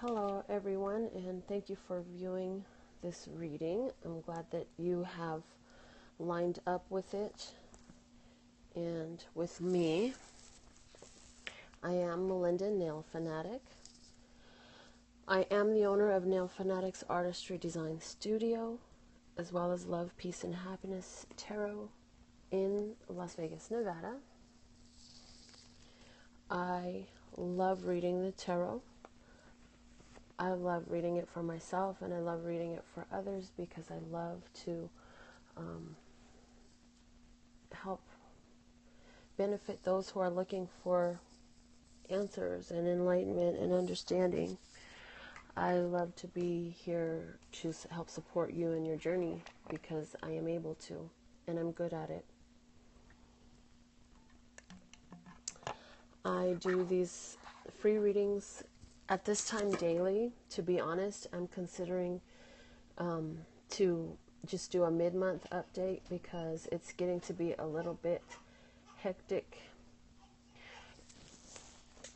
Hello, everyone, and thank you for viewing this reading. I'm glad that you have lined up with it and with me. I am Melinda, Nail Fanatic. I am the owner of Nail Fanatics Artistry Design Studio, as well as Love, Peace, and Happiness Tarot in Las Vegas, Nevada. I love reading the tarot. I love reading it for myself, and I love reading it for others because I love to help benefit those who are looking for answers and enlightenment and understanding. I love to be here to help support you in your journey because I am able to, and I'm good at it. I do these free readings at this time daily. To be honest, I'm considering to just do a mid-month update because it's getting to be a little bit hectic.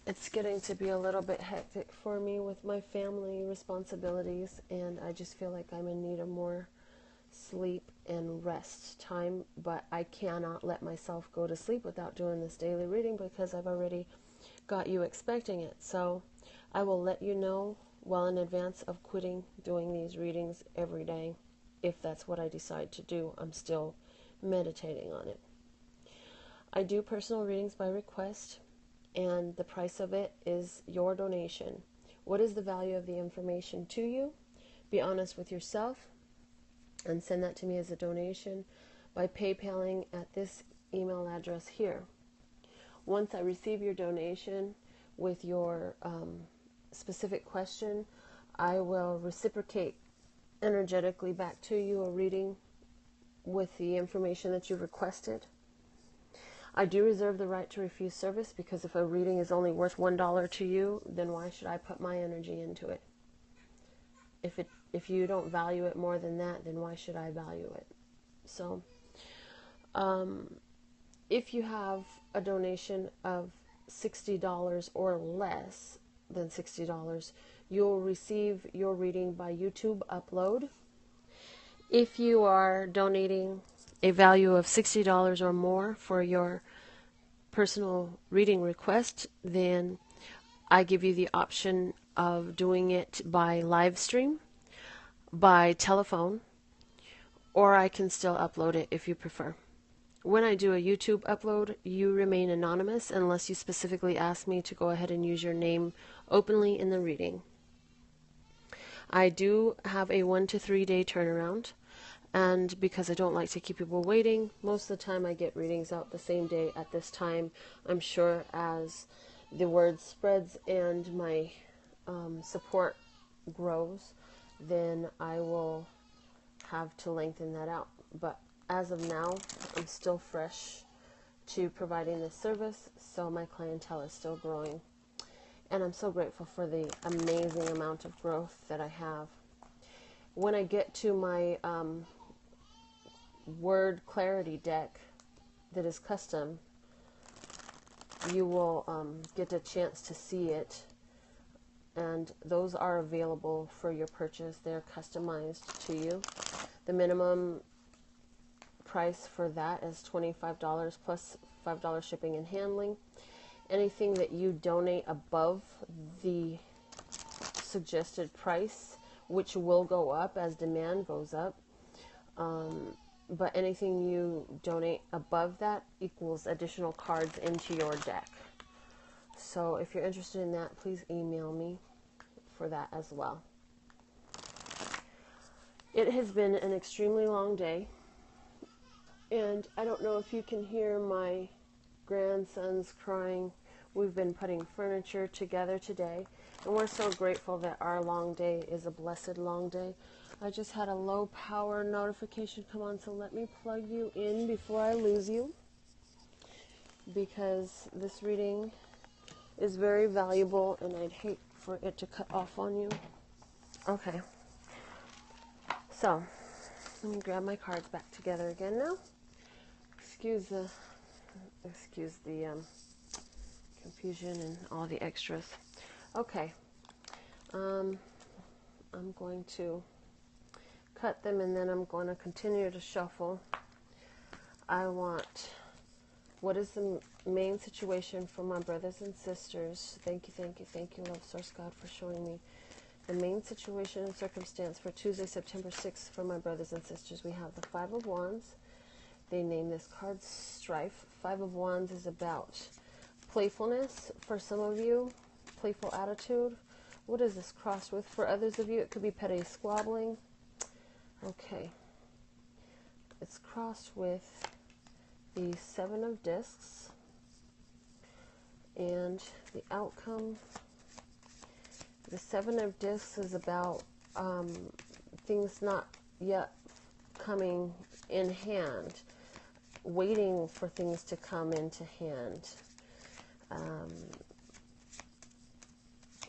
It's getting to be a little bit hectic for me with my family responsibilities, and I just feel like I'm in need of more sleep and rest time, but I cannot let myself go to sleep without doing this daily reading because I've already got you expecting it. So I will let you know well in advance of quitting doing these readings every day if that's what I decide to do. I'm still meditating on it. I do personal readings by request, and the price of it is your donation. What is the value of the information to you? Be honest with yourself and send that to me as a donation by PayPaling at this email address here. Once I receive your donation with your specific question, I will reciprocate energetically back to you a reading with the information that you requested. I do reserve the right to refuse service because if a reading is only worth $1 to you, then why should I put my energy into it? If you don't value it more than that, then why should I value it? So, if you have a donation of $60 or less than $60, you'll receive your reading by YouTube upload. If you are donating a value of $60 or more for your personal reading request, then I give you the option of doing it by live stream, by telephone, or I can still upload it if you prefer. When I do a YouTube upload, you remain anonymous unless you specifically ask me to go ahead and use your name openly in the reading. I do have a 1 to 3 day turnaround, and because I don't like to keep people waiting, most of the time I get readings out the same day at this time. I'm sure as the word spreads and my support grows, then I will have to lengthen that out. But as of now, I'm still fresh to providing this service, so my clientele is still growing. And I'm so grateful for the amazing amount of growth that I have. When I get to my word clarity deck that is custom, you will get a chance to see it, and those are available for your purchase. They're customized to you. The minimum price for that is $25 plus $5 shipping and handling. Anything that you donate above the suggested price, which will go up as demand goes up, but anything you donate above that equals additional cards into your deck. So if you're interested in that, please email me for that as well. It has been an extremely long day, and I don't know if you can hear my grandsons crying. We've been putting furniture together today, and we're so grateful that our long day is a blessed long day. I just had a low power notification come on, so let me plug you in before I lose you, because this reading is very valuable and I'd hate for it to cut off on you. Okay, so let me grab my cards back together again now. Excuse the confusion and all the extras. Okay, Um, I'm going to cut them and then I'm going to continue to shuffle. I want, what is the main situation for my brothers and sisters? Thank you, thank you, thank you, Love Source God, for showing me the main situation and circumstance for Tuesday, September 6th for my brothers and sisters. We have the Five of Wands. They name this card Strife. Five of Wands is about playfulness for some of you, playful attitude. What is this crossed with? For others of you, it could be petty squabbling. Okay. It's crossed with the Seven of Discs. And the outcome, the Seven of Discs is about things not yet coming in hand, waiting for things to come into hand,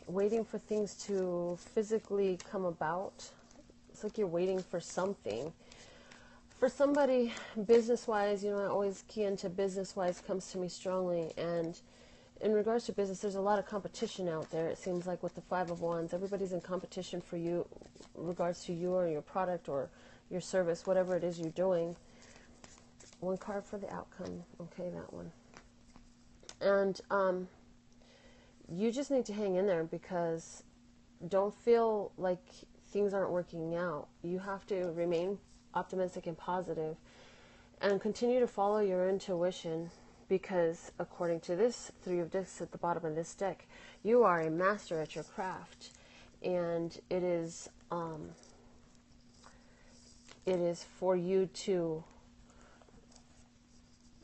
waiting for things to physically come about. It's like you're waiting for something. For somebody, business-wise, I always key into business-wise comes to me strongly, and in regards to business, there's a lot of competition out there. It seems like with the Five of Wands, everybody's in competition for you, in regards to you or your product or your service, whatever it is you're doing. One card for the outcome. Okay, that one. And you just need to hang in there, because don't feel like things aren't working out. You have to remain optimistic and positive and continue to follow your intuition, because according to this Three of Discs at the bottom of this deck, you are a master at your craft, and it is for you to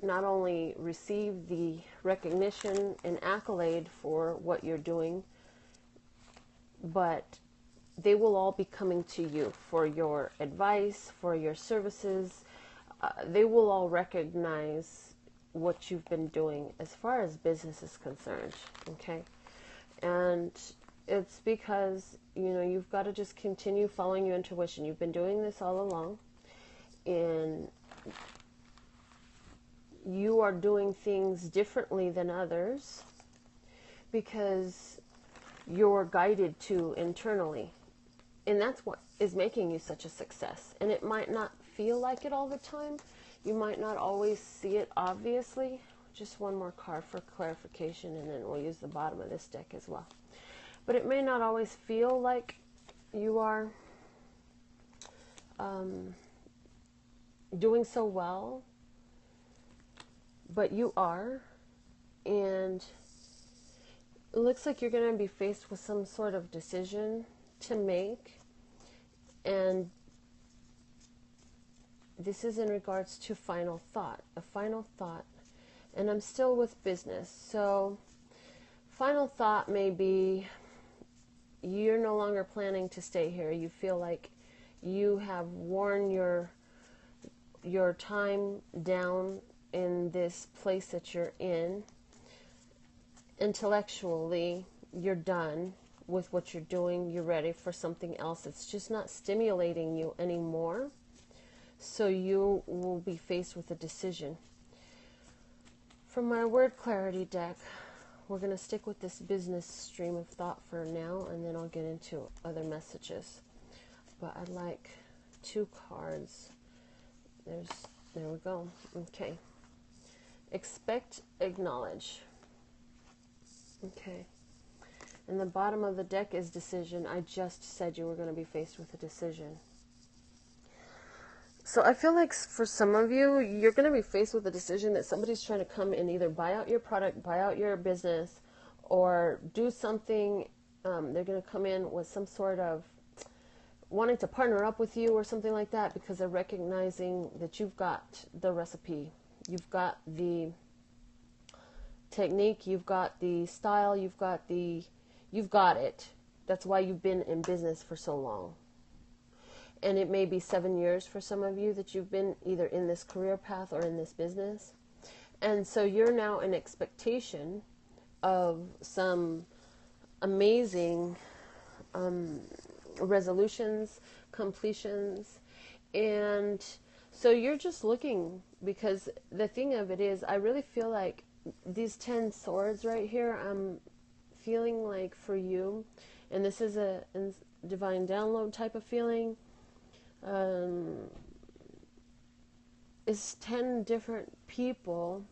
not only receive the recognition and accolade for what you're doing, but they will all be coming to you for your advice, for your services. They will all recognize what you've been doing as far as business is concerned, okay? And it's because, you've got to just continue following your intuition. You've been doing this all along, and you are doing things differently than others because you're guided to internally. And that's what is making you such a success. And it might not feel like it all the time. You might not always see it obviously. Just one more card for clarification, and then we'll use the bottom of this deck as well. But it may not always feel like you are doing so well, but you are. And it looks like you're going to be faced with some sort of decision to make, and this is in regards to final thought, a final thought. And I'm still with business, so final thought may be you're no longer planning to stay here. You feel like you have worn your time down in this place that you're in. Intellectually, you're done with what you're doing. You're ready for something else. It's just not stimulating you anymore. So you will be faced with a decision. From my word clarity deck, we're going to stick with this business stream of thought for now, and then I'll get into other messages. But I'd like 2 cards. There we go. Okay. Expect, acknowledge. Okay. And the bottom of the deck is decision. I just said you were going to be faced with a decision. So I feel like for some of you, you're going to be faced with a decision that somebody's trying to come and either buy out your product, buy out your business, or do something. They're going to come in with some sort of wanting to partner up with you or something like that, because they're recognizing that you've got the recipe. You've got the technique, you've got the style, you've got it. That's why you've been in business for so long. And it may be 7 years for some of you that you've been either in this career path or in this business. And so you're now in expectation of some amazing resolutions, completions. And so you're just looking, because the thing of it is, I really feel like these 10 swords right here, I'm feeling like for you, and this is a divine download type of feeling, is 10 different people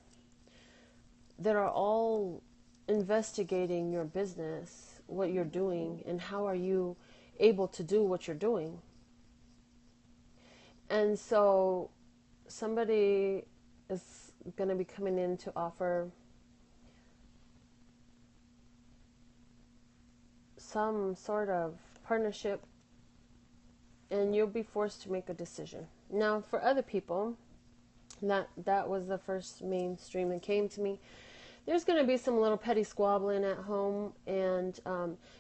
that are all investigating your business, what you're doing, and how are you able to do what you're doing. And so somebody is going to be coming in to offer some sort of partnership, and you'll be forced to make a decision. Now, for other people, that was the first mainstream that came to me. There's going to be some little petty squabbling at home, and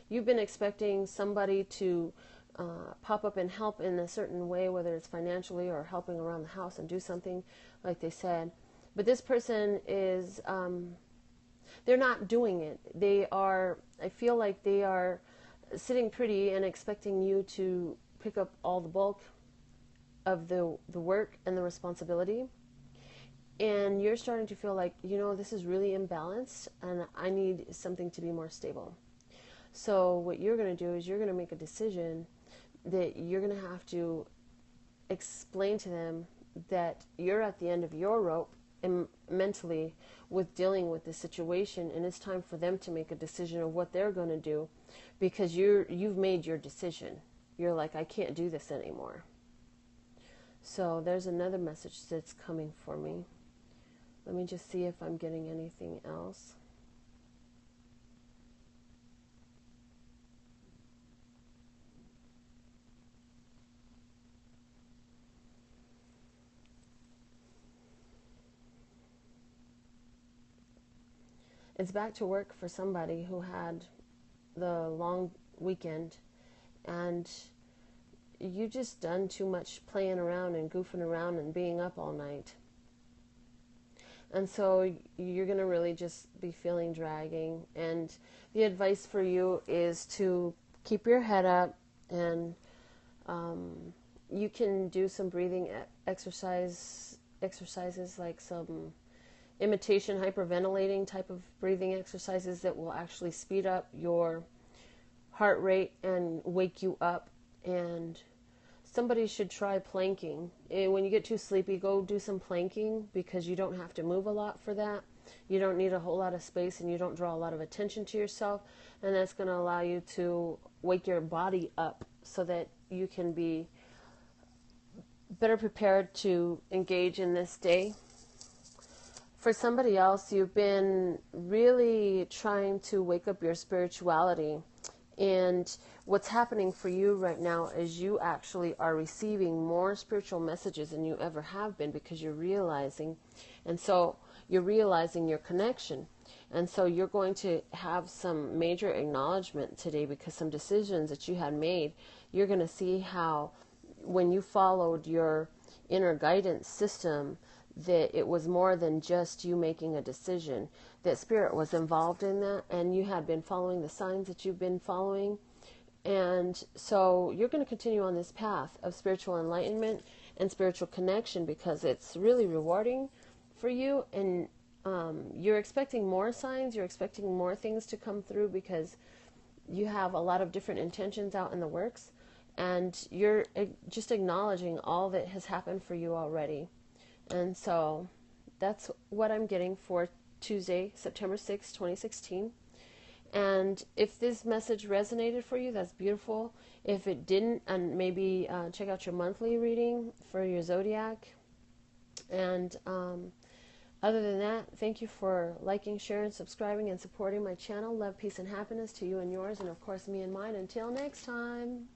you've been expecting somebody to pop up and help in a certain way, whether it's financially or helping around the house and do something like they said. But this person is, they're not doing it. I feel like they are sitting pretty and expecting you to pick up all the bulk of the work and the responsibility. And you're starting to feel like, this is really imbalanced and I need something to be more stable. So what you're going to do is you're going to make a decision that you're going to have to explain to them that you're at the end of your rope and mentally with dealing with the situation, and it's time for them to make a decision of what they're going to do, because you've made your decision. You're like, I can't do this anymore. So there's another message that's coming for me. Let me just see if I'm getting anything else. It's back to work for somebody who had the long weekend, and you just done too much playing around and goofing around and being up all night. And so you're going to really just be feeling dragging. And the advice for you is to keep your head up, and you can do some breathing exercises, like some imitation hyperventilating type of breathing exercises that will actually speed up your heart rate and wake you up. And somebody should try planking. And when you get too sleepy, go do some planking, because you don't have to move a lot for that. You don't need a whole lot of space, and you don't draw a lot of attention to yourself, and that's going to allow you to wake your body up so that you can be better prepared to engage in this day. For somebody else, you've been really trying to wake up your spirituality. And what's happening for you right now is you actually are receiving more spiritual messages than you ever have been, because you're realizing. And so you're realizing your connection. And so you're going to have some major acknowledgement today, because some decisions that you had made, you're going to see how when you followed your inner guidance system, that it was more than just you making a decision, that spirit was involved in that, and you had been following the signs that you've been following. And so you're going to continue on this path of spiritual enlightenment and spiritual connection, because it's really rewarding for you. And you're expecting more signs, you're expecting more things to come through, because you have a lot of different intentions out in the works, and you're just acknowledging all that has happened for you already. And so that's what I'm getting for Tuesday, September 6, 2016. And if this message resonated for you, that's beautiful. If it didn't, and maybe check out your monthly reading for your zodiac. And other than that, thank you for liking, sharing, subscribing, and supporting my channel. Love, peace, and happiness to you and yours, and of course me and mine. Until next time.